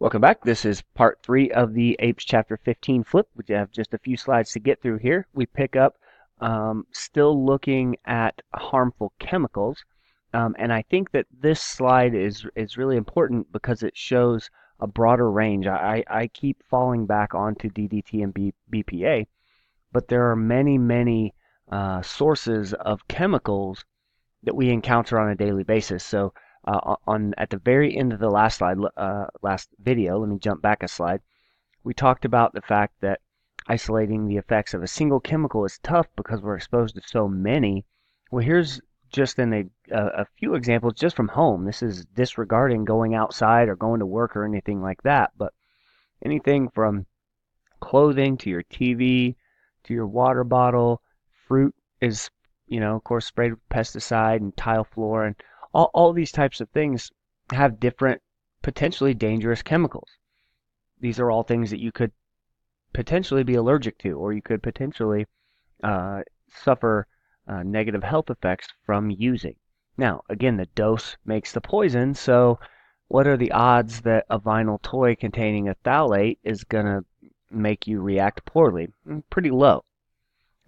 Welcome back. This is part 3 of the APES Chapter 15 flip. We have just a few slides to get through here. We pick up still looking at harmful chemicals. And I think that this slide is really important because it shows a broader range. I keep falling back onto DDT and BPA, but there are many sources of chemicals that we encounter on a daily basis. So at the very end of the last slide, last video, let me jump back a slide. We talked about the fact that isolating the effects of a single chemical is tough because we're exposed to so many. Well, here's just a few examples just from home. This is disregarding going outside or going to work or anything like that, but anything from clothing to your TV to your water bottle. Fruit is, of course, sprayed with pesticide and tile floor, and all these types of things have different potentially dangerous chemicals. These are all things that you could potentially be allergic to, or you could potentially suffer negative health effects from using. Now, again, the dose makes the poison, so what are the odds that a vinyl toy containing a phthalate is going to make you react poorly? Pretty low.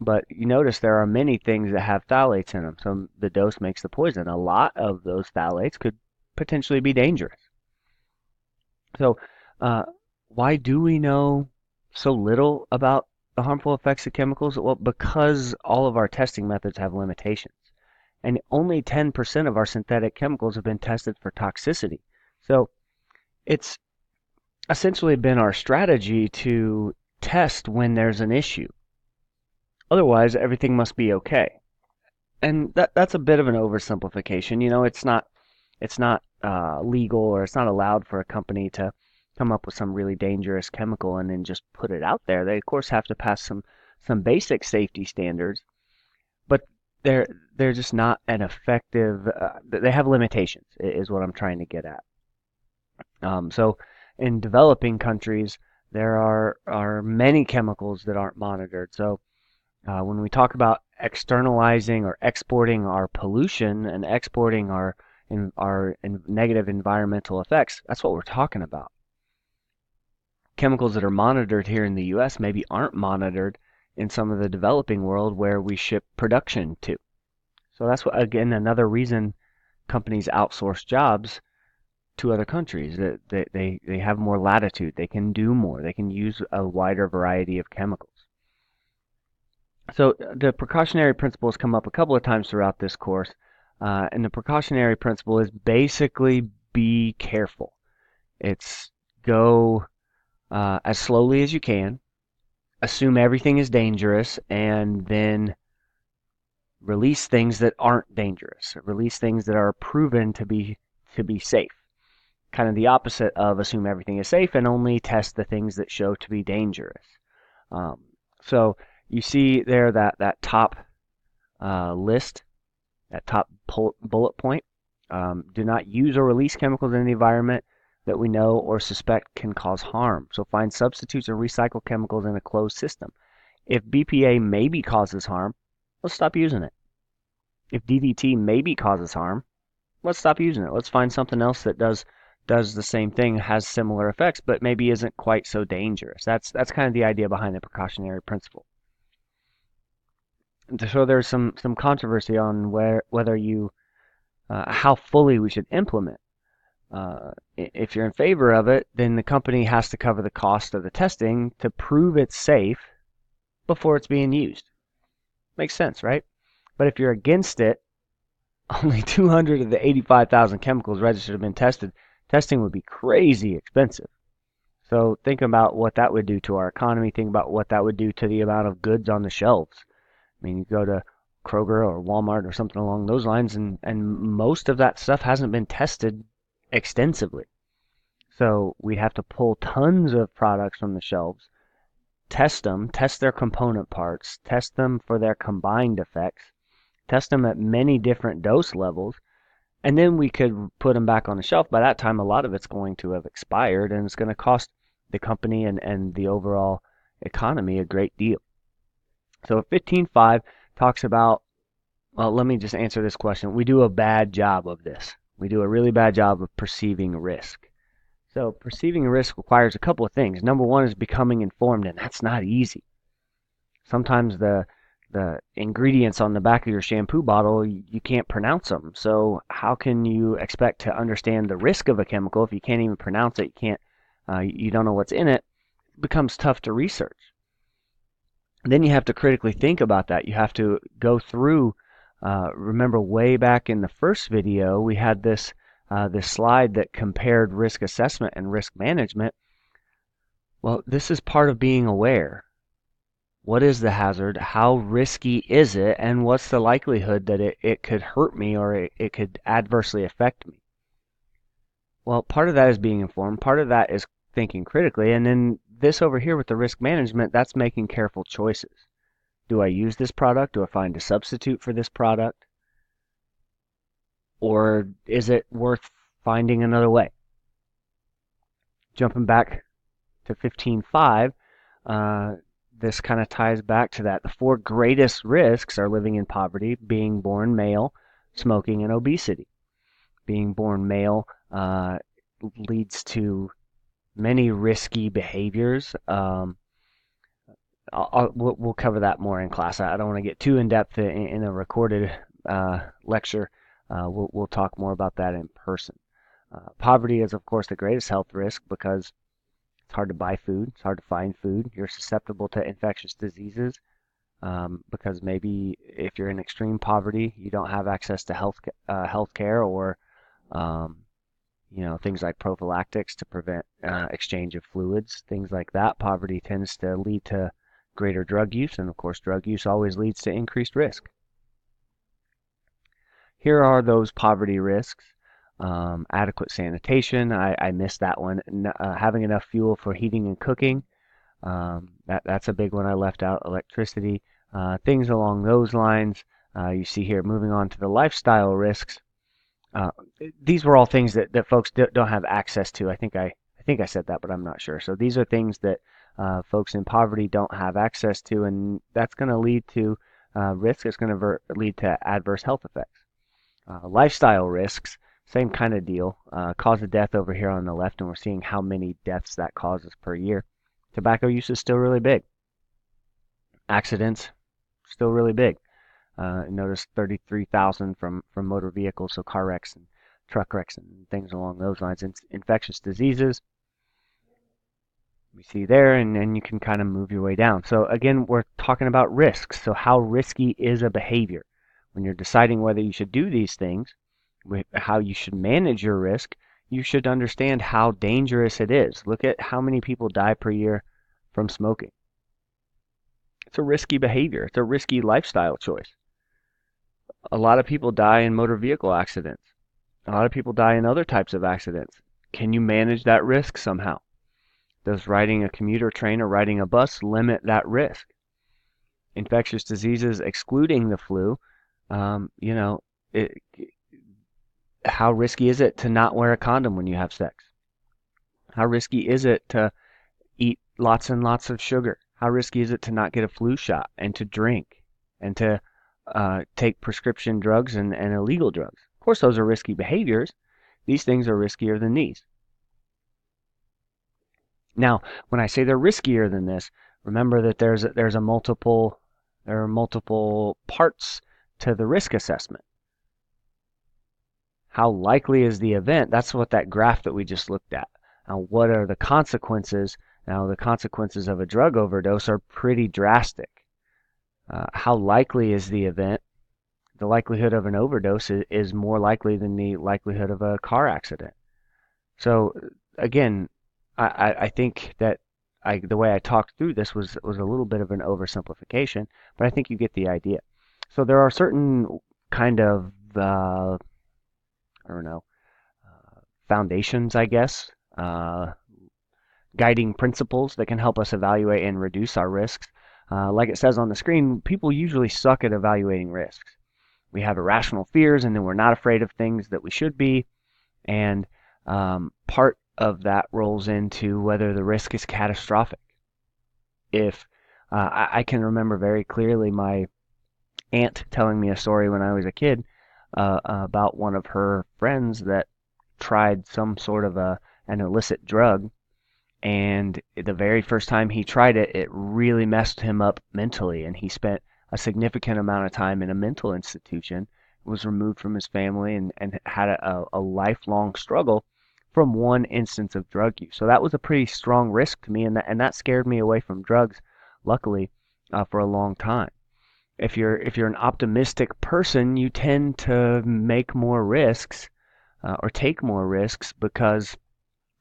But you notice there are many things that have phthalates in them. So the dose makes the poison. A lot of those phthalates could potentially be dangerous. So why do we know so little about the harmful effects of chemicals? Well, because all of our testing methods have limitations. And only 10% of our synthetic chemicals have been tested for toxicity. So it's essentially been our strategy to test when there's an issue. Otherwise, everything must be okay. And that's a bit of an oversimplification. It's not legal, or it's not allowed for a company to come up with some really dangerous chemical and then just put it out there. They of course have to pass some basic safety standards, but they're just not an effective. They have limitations, is what I'm trying to get at. So in developing countries, there are many chemicals that aren't monitored. So when we talk about externalizing or exporting our pollution and exporting our negative environmental effects, that's what we're talking about. Chemicals that are monitored here in the U.S. maybe aren't monitored in some of the developing world where we ship production to. So that's what, again, another reason companies outsource jobs to other countries. They have more latitude. They can do more. They can use a wider variety of chemicals. So the precautionary principles come up a couple of times throughout this course, and the precautionary principle is basically be careful. It's go as slowly as you can, assume everything is dangerous, and then release things that aren't dangerous. Release things that are proven to be safe. Kind of the opposite of assume everything is safe and only test the things that show to be dangerous. So you see there that top list, that top bullet point. Do not use or release chemicals in the environment that we know or suspect can cause harm. So find substitutes or recycle chemicals in a closed system. If BPA maybe causes harm, let's stop using it. If DDT maybe causes harm, let's stop using it. Let's find something else that does the same thing, has similar effects, but maybe isn't quite so dangerous. That's kind of the idea behind the precautionary principle. So there's some controversy on whether how fully we should implement. If you're in favor of it, then the company has to cover the cost of the testing to prove it's safe before it's being used. Makes sense, right? But if you're against it, only 200 of the 85,000 chemicals registered have been tested. Testing would be crazy expensive. So think about what that would do to our economy. Think about what that would do to the amount of goods on the shelves. I mean, you go to Kroger or Walmart or something along those lines, and most of that stuff hasn't been tested extensively. So we'd have to pull tons of products from the shelves, test them, test their component parts, test them for their combined effects, test them at many different dose levels, and then we could put them back on the shelf. By that time, a lot of it's going to have expired, and it's going to cost the company and the overall economy a great deal. So 15.5 talks about, well, let me just answer this question. We do a bad job of this. We do a really bad job of perceiving risk. So perceiving a risk requires a couple of things. Number one is becoming informed, and that's not easy. Sometimes the ingredients on the back of your shampoo bottle, you can't pronounce them. So how can you expect to understand the risk of a chemical if you can't even pronounce it? You don't know what's in it. It becomes tough to research. Then you have to critically think about that. You have to go through. Remember, way back in the first video, we had this slide that compared risk assessment and risk management. Well, this is part of being aware. What is the hazard? How risky is it? And what's the likelihood that it could hurt me or it could adversely affect me? Well, part of that is being informed. Part of that is thinking critically. And then this over here with the risk management, that's making careful choices. Do I use this product? Do I find a substitute for this product? Or is it worth finding another way? Jumping back to 15.5, this kind of ties back to that. The four greatest risks are living in poverty, being born male, smoking, and obesity. Being born male leads to many risky behaviors. We'll cover that more in class. I don't want to get too in depth in a recorded lecture. We'll talk more about that in person. Poverty is, of course, the greatest health risk because it's hard to buy food. It's hard to find food. You're susceptible to infectious diseases because maybe if you're in extreme poverty, you don't have access to health care or things like prophylactics to prevent exchange of fluids, things like that. Poverty tends to lead to greater drug use, and of course, drug use always leads to increased risk. Here are those poverty risks. Adequate sanitation, I missed that one. Having enough fuel for heating and cooking, that's a big one I left out. Electricity, things along those lines. You see here, moving on to the lifestyle risks. These were all things that folks don't have access to. I think I said that, but I'm not sure. So these are things that folks in poverty don't have access to, and that's going to lead to risk. It's going to lead to adverse health effects. Lifestyle risks, same kind of deal. Cause of death over here on the left, and we're seeing how many deaths that causes per year. Tobacco use is still really big. Accidents, still really big. Notice 33,000 from motor vehicles, so car wrecks and truck wrecks and things along those lines. Infectious diseases, we see there, and then you can kind of move your way down. So again, we're talking about risks. So how risky is a behavior? When you're deciding whether you should do these things, how you should manage your risk, you should understand how dangerous it is. Look at how many people die per year from smoking. It's a risky behavior. It's a risky lifestyle choice. A lot of people die in motor vehicle accidents. A lot of people die in other types of accidents. Can you manage that risk somehow? Does riding a commuter train or riding a bus limit that risk? Infectious diseases excluding the flu, how risky is it to not wear a condom when you have sex? How risky is it to eat lots and lots of sugar? How risky is it to not get a flu shot and to drink and to take prescription drugs and illegal drugs? Of course, those are risky behaviors. These things are riskier than these. Now, when I say they're riskier than this, remember that there are multiple parts to the risk assessment. How likely is the event? That's what that graph that we just looked at. Now, what are the consequences? Now, the consequences of a drug overdose are pretty drastic. How likely is the event? The likelihood of an overdose is more likely than the likelihood of a car accident. So, again, I think that the way I talked through this was a little bit of an oversimplification, but I think you get the idea. So there are certain kind of foundations, I guess, guiding principles that can help us evaluate and reduce our risks. Like it says on the screen, people usually suck at evaluating risks. We have irrational fears, and then we're not afraid of things that we should be, and part of that rolls into whether the risk is catastrophic. If I can remember very clearly my aunt telling me a story when I was a kid about one of her friends that tried some sort of a an illicit drug. And the very first time he tried it, it really messed him up mentally, and he spent a significant amount of time in a mental institution, was removed from his family, and had a lifelong struggle from one instance of drug use. So that was a pretty strong risk to me, and that scared me away from drugs, luckily, for a long time. If you're an optimistic person, you tend to make more risks or take more risks because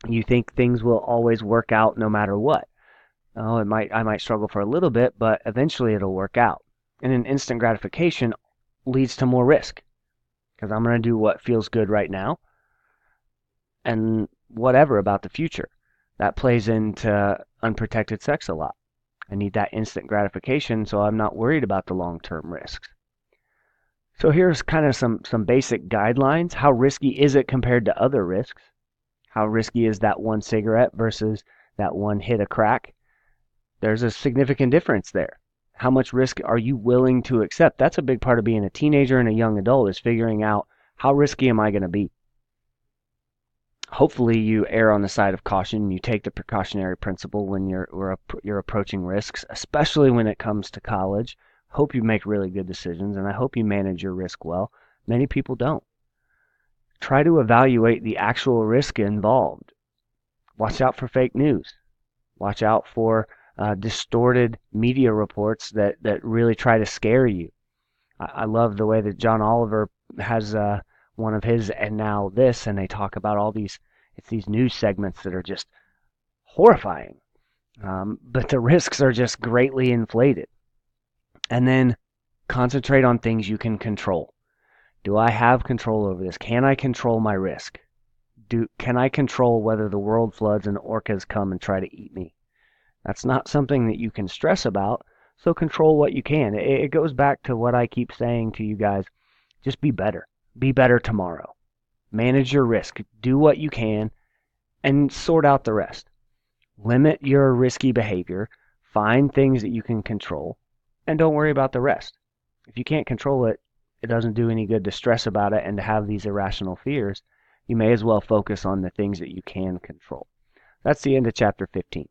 you think things will always work out no matter what. Oh, I might struggle for a little bit, but eventually it'll work out. And an instant gratification leads to more risk because I'm going to do what feels good right now and whatever about the future. That plays into unprotected sex a lot. I need that instant gratification so I'm not worried about the long-term risks. So here's kind of some basic guidelines. How risky is it compared to other risks? How risky is that one cigarette versus that one hit of crack? There's a significant difference there. How much risk are you willing to accept? That's a big part of being a teenager and a young adult, is figuring out how risky am I going to be. Hopefully you err on the side of caution. You take the precautionary principle when you're approaching risks, especially when it comes to college. Hope you make really good decisions, and I hope you manage your risk well. Many people don't. Try to evaluate the actual risk involved. Watch out for fake news. Watch out for distorted media reports that really try to scare you. I love the way that John Oliver has one of his "And Now This," and they talk about all these news segments that are just horrifying. But the risks are just greatly inflated. And then concentrate on things you can control. Do I have control over this? Can I control my risk? Can I control whether the world floods and orcas come and try to eat me? That's not something that you can stress about, so control what you can. It goes back to what I keep saying to you guys. Just be better. Be better tomorrow. Manage your risk. Do what you can and sort out the rest. Limit your risky behavior. Find things that you can control and don't worry about the rest. If you can't control it, it doesn't do any good to stress about it and to have these irrational fears. You may as well focus on the things that you can control. That's the end of chapter 15.